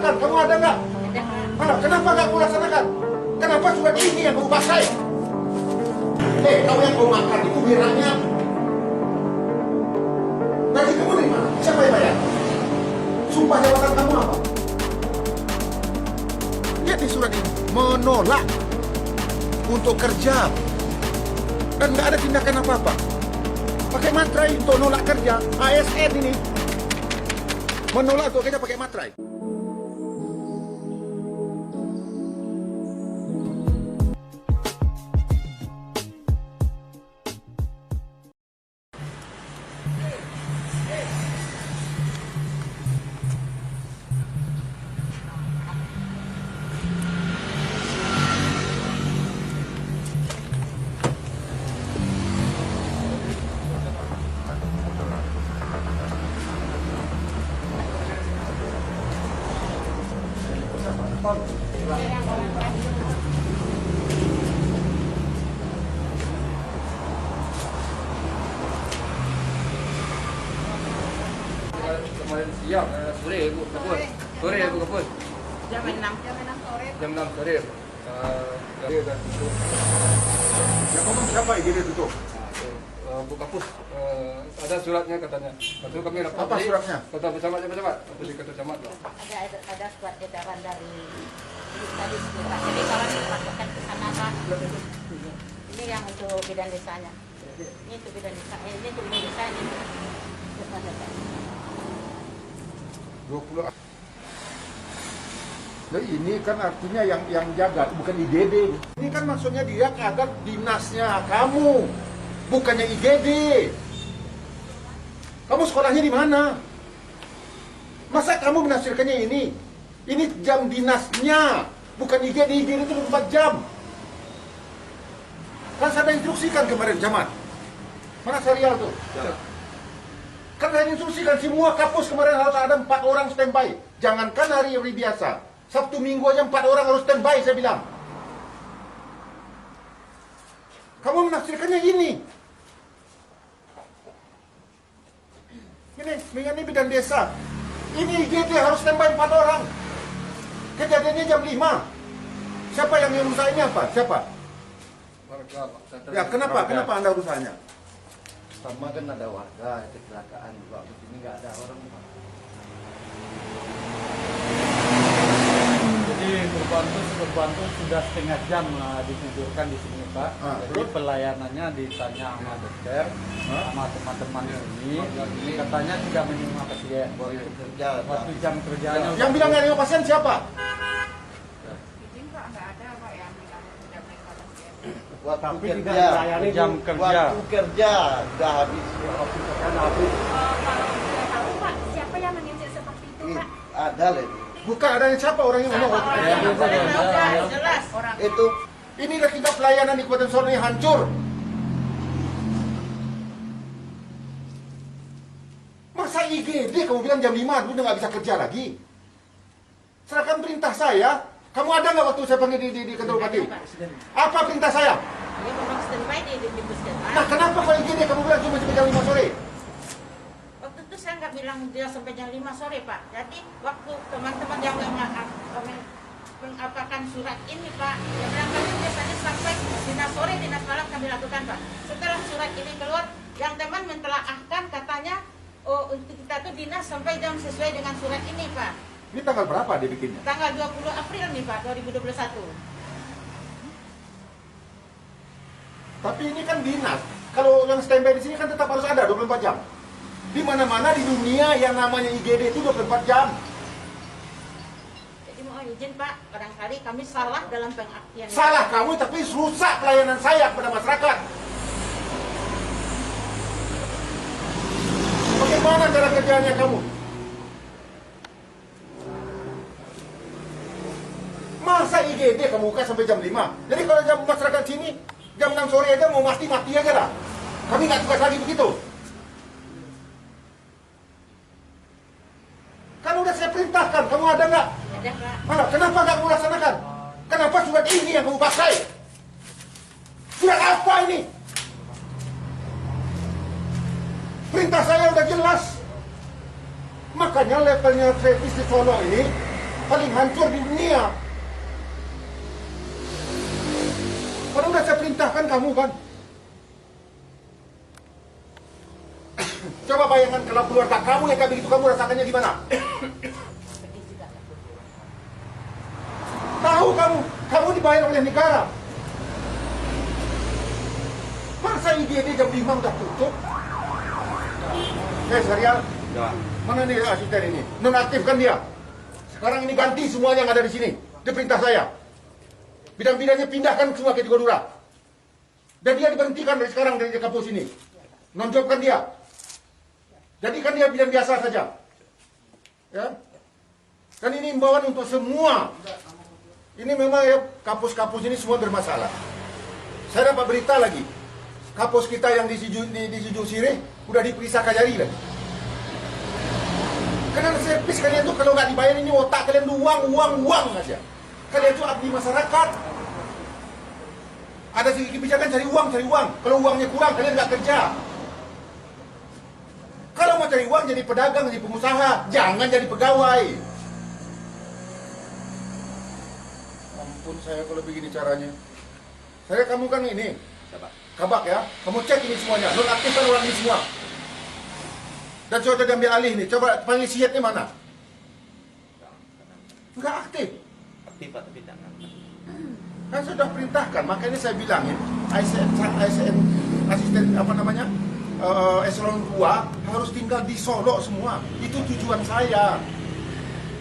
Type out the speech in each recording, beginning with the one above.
laksanakan? Kamu ada nggak? Mana? Kenapa nggak kamu laksanakan? Kenapa surat ini yang kamu pakai? Kamu yang kamu makan itu biranya. Nanti kamu dari mana? Siapa yang bayar? Sumpah jabatan kamu apa? Lihat di surat ini, menolak untuk kerja dan nggak ada tindakan apa-apa. Pakai materai untuk nolak kerja. ASN ini menolak untuk kerja pakai materai. Kemarin siang, sore Bu Kapus. Sore Bu Kapus. Jam 6 sore. Jam 6 sore. Dia dah tutup. Yang ngomong siapa IGD tutup? Bu Kapus, ada suratnya katanya. Betul kami dapat. Apa suratnya? Kata pecamat. Apa di kata camat lah. Ada surat edaran dari tadi Pak. Jadi kalau dilaporkan ke sana Pak. Ini yang untuk bidan desanya. Ini untuk bidan desa. Ini untuk bidan desa ini. 20. Nah, ini kan artinya yang jaga bukan IGD. Ini kan maksudnya dia kadang dinasnya kamu, bukannya IGD. Kamu sekolahnya di mana? Masa kamu menafsirkannya ini? Ini jam dinasnya, bukan IGD. IGD itu 24 jam. Kan saya instruksikan kemarin Camat. Mana serial tuh? Ya. Kan saya instruksikan semua kapus kemarin harus ada 4 orang standby. Jangankan hari biasa, Sabtu Minggu aja 4 orang harus standby saya bilang. Kamu menafsirkannya ini. Ini bidan desa. Ini IGD harus standby 4 orang. Kejadiannya jam 5. Siapa yang merusak ini apa? Siapa? Ya kenapa Anda urusanya? Sama kan ada warga kecelakaan juga, di sini nggak ada orang. Jadi korban tuh sudah setengah jam ditidurkan di sini Pak. Jadi pelayanannya ditanya sama dokter, sama teman-teman ini, katanya tidak menerima pasien. Waktu jam kerjanya. Yang bilang nggak ada pasien siapa? Izin Pak nggak ada Pak yang bilang tidak menerima pasien. Tapi tidak melayani jam kerja. Waktu kerja sudah habis. Kalau tidak tahu Pak, siapa yang menginjak seperti itu Pak? Ada lah. Bukan ada yang siapa orang yang ngomong. Jelas orang Itu Inilah kita pelayanan di Kabupaten Sorong ini hancur. Masa IGD kamu bilang jam 5 udah nggak bisa kerja lagi? Serahkan perintah saya. Kamu ada nggak waktu saya panggil di kantor bupati? Apa perintah saya? dia memang standby di puskesmas. Nah kenapa kalau IGD kamu bilang cuma sampai jam 5 sore? Waktu itu saya nggak bilang dia sampai jam 5 sore Pak. Jadi waktu teman-teman yang mengapakan surat ini Pak, dia bilang kami biasanya sampai dinas sore, dinas malam kami lakukan Pak. Setelah surat ini keluar, yang teman mentelaahkan katanya, oh untuk kita tuh dinas sampai jam sesuai dengan surat ini Pak. Ini tanggal berapa dia bikinnya? Tanggal 20 April nih Pak, 2021. Tapi ini kan dinas. Kalau yang standby di sini kan tetap harus ada 24 jam. Di mana-mana di dunia yang namanya IGD itu 24 jam. Jadi mau izin Pak, barangkali kami salah dalam pengertian. Salah kamu tapi rusak pelayanan saya kepada masyarakat. Bagaimana cara kerjanya kamu? Masa IGD kamu buka sampai jam 5? Jadi kalau jam masyarakat sini jam 6 sore aja mau mati aja lah. Kami nggak tugas lagi begitu. Kan udah saya perintahkan, kamu ada nggak? Ada Pak. Mana? Kenapa nggak kamu laksanakan? Kenapa surat ini yang kamu pakai? Surat apa ini? Perintah saya udah jelas. Makanya levelnya Travis di Solo ini paling hancur di dunia. Padahal udah saya perintahkan kamu kan. Coba bayangkan kalau keluarga kamu yang kayak begitu, kamu rasakannya gimana? Tahu kamu dibayar oleh negara. Masa IGD jam 5 udah tutup? Serial? Ya. Mana nih asisten ini? Nonaktifkan dia. Sekarang ini ganti semuanya yang ada di sini. Dia perintah saya. Bidang-bidangnya pindahkan semua ke Tigodura. Dan dia diberhentikan dari sekarang dari kampus ini. Nonjobkan dia. Jadikan dia bidang biasa saja. Ya. Dan ini imbauan untuk semua. Ini memang ya, kampus-kampus ini semua bermasalah. Saya dapat berita lagi. Kampus kita yang di Sijung Sirih udah diperiksa Kajari lagi. Karena servis kalian tuh kalau nggak dibayar ini otak kalian tuh uang aja. Kalian tuh abdi masyarakat. Ada kebijakan cari uang. Kalau uangnya kurang kalian nggak kerja. Kalau mau cari uang jadi pedagang, jadi pengusaha, jangan jadi pegawai. Ampun saya kalau begini caranya. Saya kamu kan ini, kabak ya. Kamu cek ini semuanya, nonaktifkan orang ini semua. Dan coba diambil alih nih, coba panggil siatnya mana? Enggak aktif. Aktif Pak, tapi tidak ngangkat. Kan sudah perintahkan, makanya saya bilangin ASN asisten apa namanya eselon 2 harus tinggal di Solo semua. Itu tujuan saya.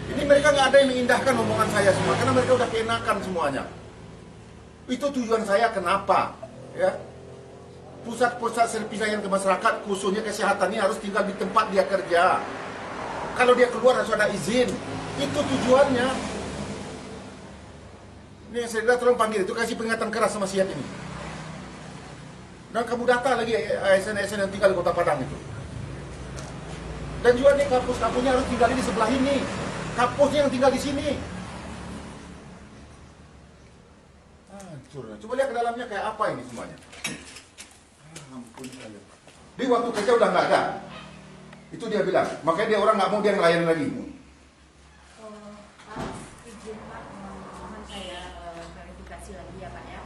Ini mereka nggak ada yang mengindahkan omongan saya semua, karena mereka udah keenakan semuanya. Itu tujuan saya kenapa, ya? Pusat-pusat servis layanan ke masyarakat, khususnya kesehatan ini harus tinggal di tempat dia kerja. Kalau dia keluar harus ada izin. Itu tujuannya. Ini saya bilang tolong panggil itu, kasih peringatan keras sama siat ini. Dan kamu data lagi ASN-ASN yang tinggal di Kota Padang itu. Dan juga nih kampus-kampusnya harus tinggal di sebelah ini. Kampusnya yang tinggal di sini. Hancur. Coba lihat ke dalamnya kayak apa ini semuanya. Ampun saya. Di waktu kerja udah nggak ada. Itu dia bilang. Makanya dia orang nggak mau dia ngelayan lagi. Izin Pak, mohon saya klarifikasi lagi ya Pak ya.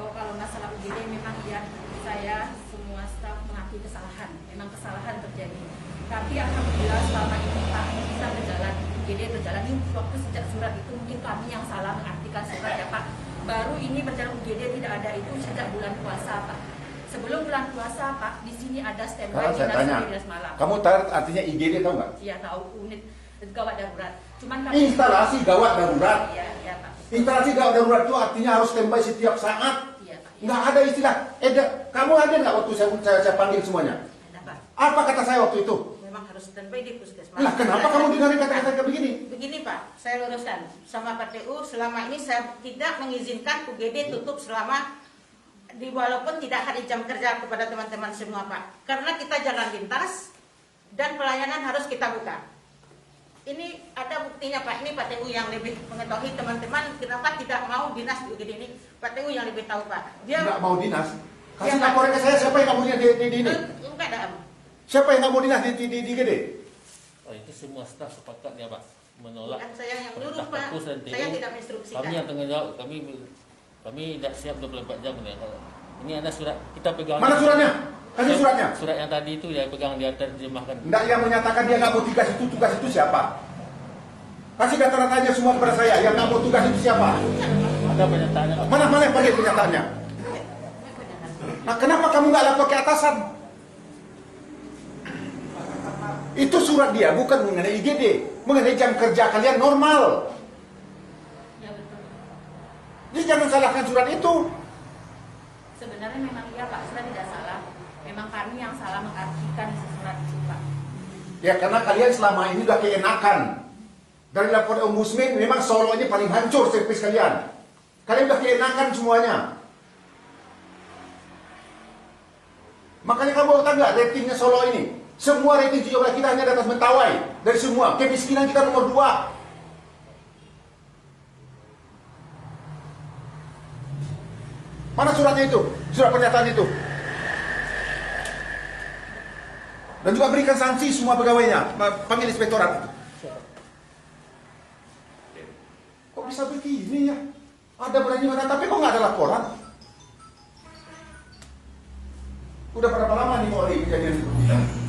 Kalau masalah UGD memang ya saya semua staf mengakui kesalahan. Memang kesalahan terjadi. Tapi alhamdulillah selama ini Pak kita berjalan, UGD berjalan. Ini waktu sejak surat itu mungkin kami yang salah mengartikan surat ya Pak. Baru ini berjalan UGD tidak ada itu sejak bulan puasa Pak. Sebelum bulan puasa Pak, di sini ada standby Kalau saya tanya, dinas malam. kamu tahu artinya IGD tahu nggak? Iya tahu, unit gawat darurat. Cuman kami Instalasi gawat darurat. Iya Pak. Instalasi gawat darurat itu artinya harus standby setiap saat. Iya Pak. Nggak ada istilah. Kamu ada nggak waktu saya panggil semuanya? Ada Pak. Apa kata saya waktu itu? Memang harus standby di puskesmas. Lah kenapa kamu dengarin kata-kata kayak begini? Begini Pak, saya luruskan sama PTU selama ini saya tidak mengizinkan UGD tutup selama walaupun tidak hari jam kerja kepada teman-teman semua Pak. Karena kita jalan lintas dan pelayanan harus kita buka. Ini ada buktinya Pak, ini PTU yang lebih mengetahui teman-teman kenapa tidak mau dinas di UGD ini. PTU yang lebih tahu Pak. Dia Nggak mau dinas? Kasih Iya, Pak. laporan ke saya siapa yang nggak mau dinas di ini? enggak ada. Siapa yang nggak mau dinas di IGD? Oh, itu semua staf sepakat ya Pak menolak. Bukan saya yang nyuruh perintah Pak. kampus dan TU. Saya tidak menginstruksikan. Kami yang tanggung jawab, kami tidak siap 24 jam ya. Ini ada surat kita pegang. Mana suratnya? Kasih suratnya. Surat yang tadi itu ya pegang dia terjemahkan. Nggak, yang menyatakan dia nggak mau tugas itu siapa? Kasih data-datanya semua kepada saya. Yang nggak mau tugas itu siapa? Ada pernyataannya Pak. Mana panggil pernyataannya? Nah, kenapa kamu nggak lapor ke atasan? Itu surat dia, bukan mengenai IGD, mengenai jam kerja kalian normal. Ya betul. Jadi jangan salahkan surat itu. Sebenarnya memang iya Pak, surat tidak salah. Memang kami yang salah mengartikan isi surat itu Pak. Ya karena kalian selama ini udah keenakan. Dari laporan Ombudsman memang Solo ini paling hancur servis kalian. Kalian udah keenakan semuanya. Makanya kamu tahu nggak ratingnya Solo ini? Semua rating 17 kita hanya di atas Mentawai. Dari semua, kemiskinan kita nomor 2. Mana suratnya itu? Surat pernyataan itu. Dan juga berikan sanksi semua pegawainya. Panggil inspektorat itu. bisa begini ya? Ada berani mana, tapi kok nggak ada laporan? Udah berapa lama nih Polri kejadian itu?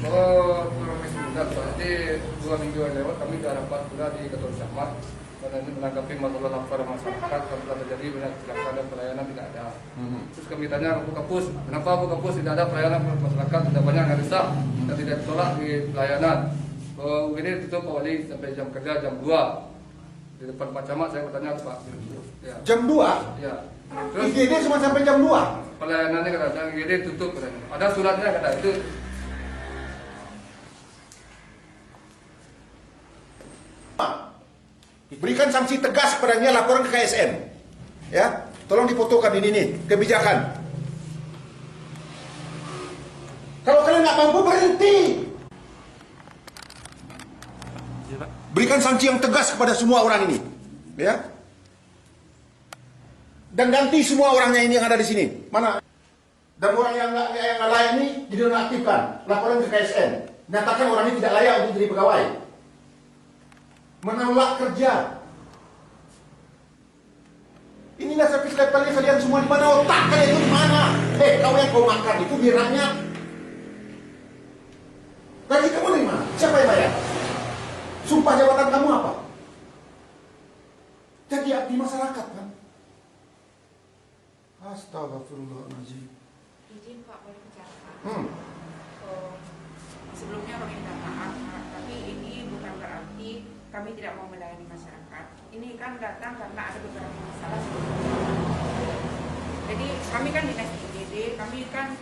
Kalau kurang lebih sebentar, jadi 2 minggu yang lewat kami sudah rapat juga di Ketua Camat karena ini menanggapi masalah laporan masyarakat kalau terjadi banyak kecelakaan dan pelayanan tidak ada. Terus kami tanya ke Bu Kapus, kenapa Bu Kapus tidak ada pelayanan masyarakat, sudah banyak yang rusak dan tidak ditolak di pelayanan. Ini tutup Pak Wali sampai jam kerja jam 2 di depan Pak Camat. Saya bertanya Pak. Ya. Jam 2? Ya. Terus IGD cuma sampai jam 2? pelayanannya kata IGD tutup katanya. Ada suratnya kata itu. Berikan sanksi tegas kepadanya, laporan ke KSN. Ya, tolong difotokan ini nih kebijakan. Kalau kalian nggak mampu berhenti. Berikan sanksi yang tegas kepada semua orang ini, ya. Dan ganti semua orangnya ini yang ada di sini. Mana? Dan orang yang nggak layak ini dinonaktifkan, laporan ke KSN. Nyatakan orang ini tidak layak untuk jadi pegawai. Menolak kerja. Inilah servis levelnya kalian semua di mana, otak kalian itu di mana? Kau yang kau makan itu biranya. Gaji kamu dari mana? Siapa yang bayar? Sumpah jabatan kamu apa? Jadi abdi masyarakat kan? Astagfirullahaladzim. Izin Pak, boleh bicara Pak? Sebelumnya kami minta maaf, tapi ini bukan berarti kami tidak mau melayani masyarakat. Ini kan datang karena ada beberapa masalah sebelumnya. Jadi kami kan dinas IGD, kami kan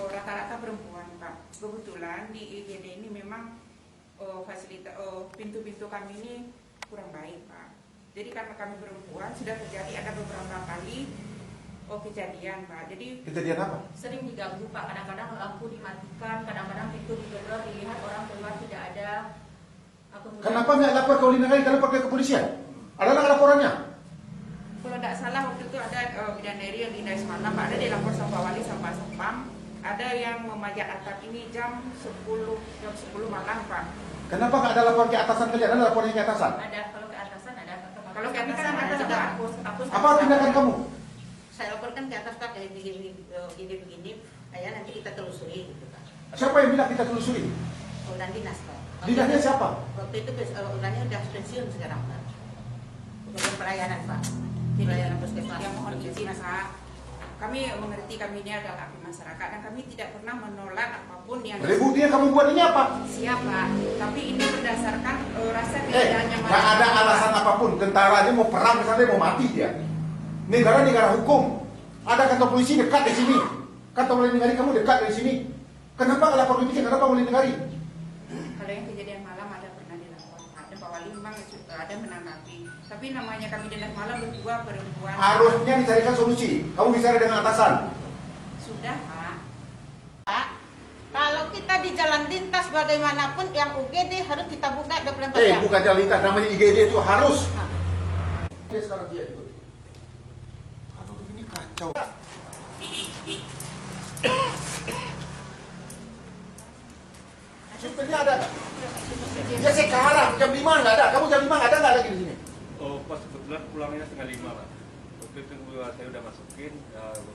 rata-rata perempuan Pak. Kebetulan di IGD ini memang fasilitas pintu-pintu kami ini kurang baik Pak. Jadi karena kami perempuan sudah terjadi ada beberapa kali kejadian Pak. Jadi Kejadian apa? Sering diganggu Pak, kadang-kadang lampu dimatikan, kadang-kadang pintu digedor, dilihat orang keluar tidak ada. Kenapa nggak lapor ke Ulinagari? Kenapa ke kepolisian? Ada nggak laporannya? kalau tidak salah waktu itu ada bidadari yang di Dais Malam, ada dilapor sama Pak Wali sama Sampam, ada yang memajak atap ini jam 10 malam Pak. Kenapa nggak ada laporan ke atasan kalian? Ada laporannya ke atasan? Ada, kalau ke atasan ada. Kalau kami kan ada juga hapus. Apa tindakan kamu? Saya laporkan ke atas Pak, kayak begini, ya nanti kita telusuri gitu Pak. Siapa yang bilang kita telusuri? Urusan dinas Pak. Dinasnya siapa? Waktu itu urusannya udah pensiun sekarang Pak. Bukan pelayanan Pak. Pelayanan puskesmas. Yang mohon izin Pak, kami mengerti kami ini adalah abdi masyarakat dan kami tidak pernah menolak apapun yang Buktinya kamu buat ini apa? siap Pak. Tapi ini berdasarkan rasa tidak nyaman. Nggak ada alasan apapun. Tentara ini mau perang misalnya mau mati dia. Negara hukum. Ada kantor polisi dekat di sini. Kantor Ulinagari kamu dekat dari sini. Kenapa nggak lapor polisi? Kenapa Ulinagari? Kalau yang kejadian malam ada pernah dilapor Pak. Dan Pak Wali memang ada menanggapi. Tapi namanya kami dinas malam berdua perempuan. Harusnya dicarikan solusi. Kamu bicara dengan atasan. Sudah Pak. Pak, kalau kita di jalan lintas bagaimanapun yang UGD harus kita buka 24 jam. Bukan jalan lintas, namanya IGD itu harus. Dia sekarang dia ikut. Aduh, ini kacau. Supirnya ada nggak? Ya sekarang jam 5 nggak ada. Kamu jam 5 nggak ada lagi di sini? Oh, pas kebetulan pulangnya setengah 5 Pak. Waktu itu saya udah masukin,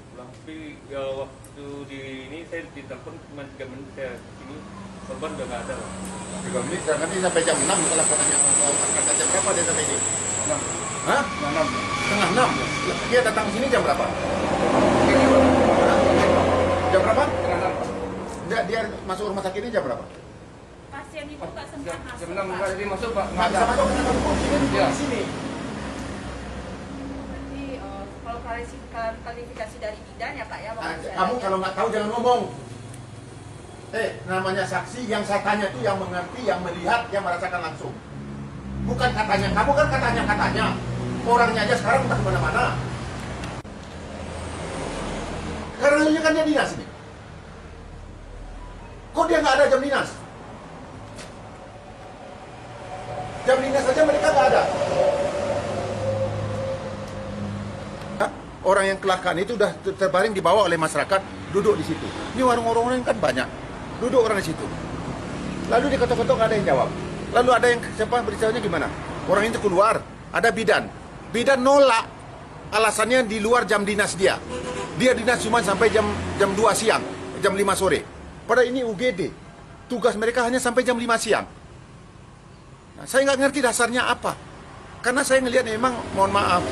pulang. Tapi waktu di ini saya ditelepon cuma 3 menit saya ini korban udah nggak ada Pak. 3 menit, nanti sampai jam 6 kalau laporannya. Jam berapa dia sampai ini? 6. Hah? 6. Setengah 6? Dia datang ke sini jam berapa? Jam berapa? Dia masuk rumah sakit ini jam berapa? Pasien itu nggak sempat masuk Jam 6 Pak. enggak jadi masuk Pak. Nggak bisa masuk karena kamu ini Iya. di sini. Berarti kalau klarifikasi dari bidan ya Pak ya. Kamu kalau nggak tahu jangan ngomong. Namanya saksi yang saya tanya itu yang mengerti, yang melihat, yang merasakan langsung. Bukan katanya, kamu kan katanya. Orangnya aja sekarang entah kemana-mana. Karena kan dia dinas ini. Kok dia nggak ada jam dinas? Jam dinas saja mereka nggak ada. Orang yang kecelakaan itu sudah terbaring dibawa oleh masyarakat, duduk di situ. Ini warung-warung kan banyak, duduk orang di situ. Lalu diketok-ketok nggak ada yang jawab. Lalu ada yang siapa beritanya gimana? Orang itu keluar, ada bidan. Bidan nolak, alasannya di luar jam dinas dia. Dia dinas cuma sampai jam 2 siang, jam 5 sore. Padahal ini UGD, tugas mereka hanya sampai jam 5 siang. Nah, saya nggak ngerti dasarnya apa. Karena saya ngelihat memang, mohon maaf,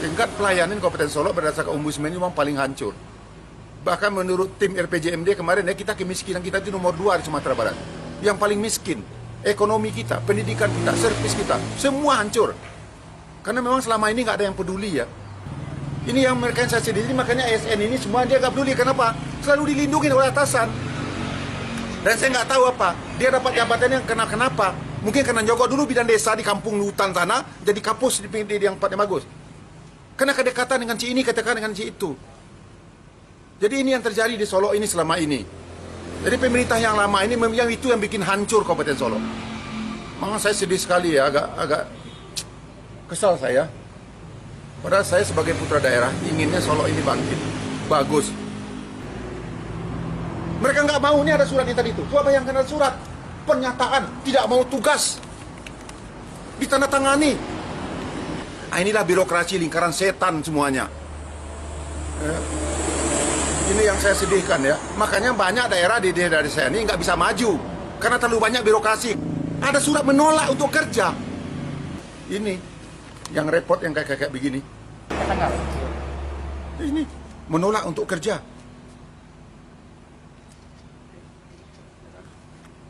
tingkat pelayanan Kabupaten Solo berdasarkan Ombudsman ini memang paling hancur. Bahkan menurut tim RPJMD kemarin ya, kita kemiskinan kita itu nomor 2 di Sumatera Barat. Yang paling miskin, ekonomi kita, pendidikan kita, servis kita, semua hancur. Karena memang selama ini nggak ada yang peduli ya. Ini yang mereka yang saya sedih, makanya ASN ini semua dia nggak peduli. Kenapa? Selalu dilindungi oleh atasan. Dan saya nggak tahu apa, dia dapat jabatan yang kenapa? Mungkin karena nyogok dulu bidan desa di kampung hutan sana, jadi kapus di yang tempatnya bagus. Karena kedekatan dengan si ini, kedekatan dengan si itu. Jadi ini yang terjadi di Solo ini selama ini. Jadi pemerintah yang lama ini yang itu yang bikin hancur Kabupaten Solo. Memang saya sedih sekali ya, agak kesal saya. Padahal saya sebagai putra daerah inginnya Solo ini bangkit, bagus. Mereka nggak mau, ini ada surat ini tadi itu. Coba bayangkan ada surat pernyataan tidak mau tugas ditandatangani. Nah, inilah birokrasi lingkaran setan semuanya. Ini yang saya sedihkan ya. Makanya banyak daerah di daerah saya ini nggak bisa maju karena terlalu banyak birokrasi. Ada surat menolak untuk kerja. Ini yang repot yang kayak begini. Ini menolak untuk kerja.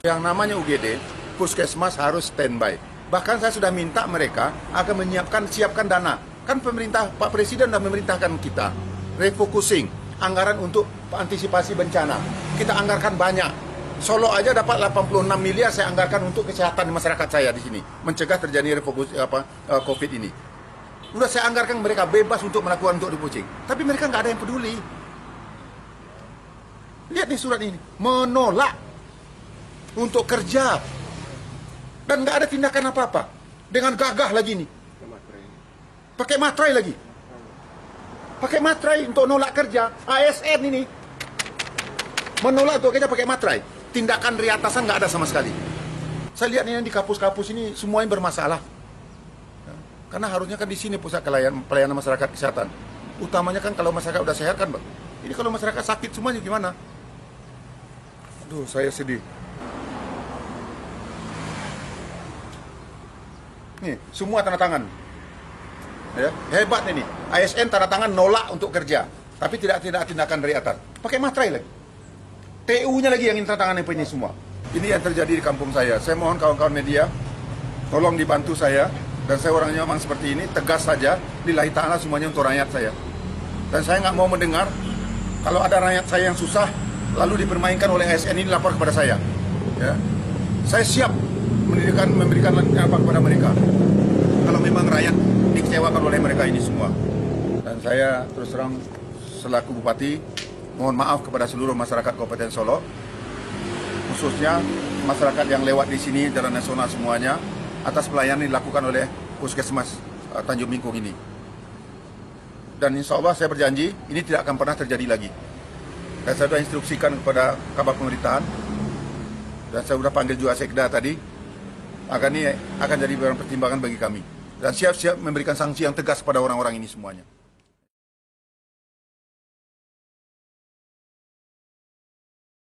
Yang namanya UGD, puskesmas harus standby. Bahkan saya sudah minta mereka akan siapkan dana. Kan pemerintah, Pak Presiden sudah memerintahkan kita refocusing anggaran untuk antisipasi bencana. Kita anggarkan banyak. Solo aja dapat 86 miliar saya anggarkan untuk kesehatan masyarakat saya di sini, mencegah terjadi COVID ini. Udah saya anggarkan mereka bebas untuk melakukan untuk refocusing. Tapi mereka nggak ada yang peduli. Lihat nih surat ini, menolak untuk kerja. Dan nggak ada tindakan apa-apa. Dengan gagah lagi nih. Pakai materai lagi. Pakai materai untuk nolak kerja. ASN ini menolak untuk kerja pakai materai. Tindakan dari atasan nggak ada sama sekali. Saya lihat ini di kapus-kapus ini semuanya bermasalah. Karena harusnya kan di sini pusat pelayanan masyarakat kesehatan. Utamanya kan kalau masyarakat udah sehat kan, Bang. Ini kalau masyarakat sakit semuanya gimana? Aduh, saya sedih. Nih, semua tanda tangan. Ya, hebat ini. ASN tanda tangan nolak untuk kerja, tapi tidak tindakan dari atas. Pakai materai lagi. TU-nya lagi yang tanda tangan ini semua. Ini yang terjadi di kampung saya. Saya mohon kawan-kawan media, tolong dibantu saya. Dan saya orangnya memang seperti ini, tegas saja. Lillahi ta'ala semuanya untuk rakyat saya. Dan saya nggak mau mendengar kalau ada rakyat saya yang susah, lalu dipermainkan oleh ASN ini lapor kepada saya. Ya. Saya siap memberikan apa kepada mereka kalau memang rakyat dikecewakan oleh mereka ini semua. Dan saya terus terang selaku Bupati mohon maaf kepada seluruh masyarakat Kabupaten Solo, khususnya masyarakat yang lewat di sini jalan nasional semuanya, atas pelayanan yang dilakukan oleh Puskesmas Tanjung Bingkung ini. Dan insya Allah saya berjanji ini tidak akan pernah terjadi lagi. Dan saya sudah instruksikan kepada Kabak Pemerintahan, dan saya sudah panggil juga Sekda tadi, agar ini akan jadi barang pertimbangan bagi kami. Dan siap-siap memberikan sanksi yang tegas pada orang-orang ini semuanya.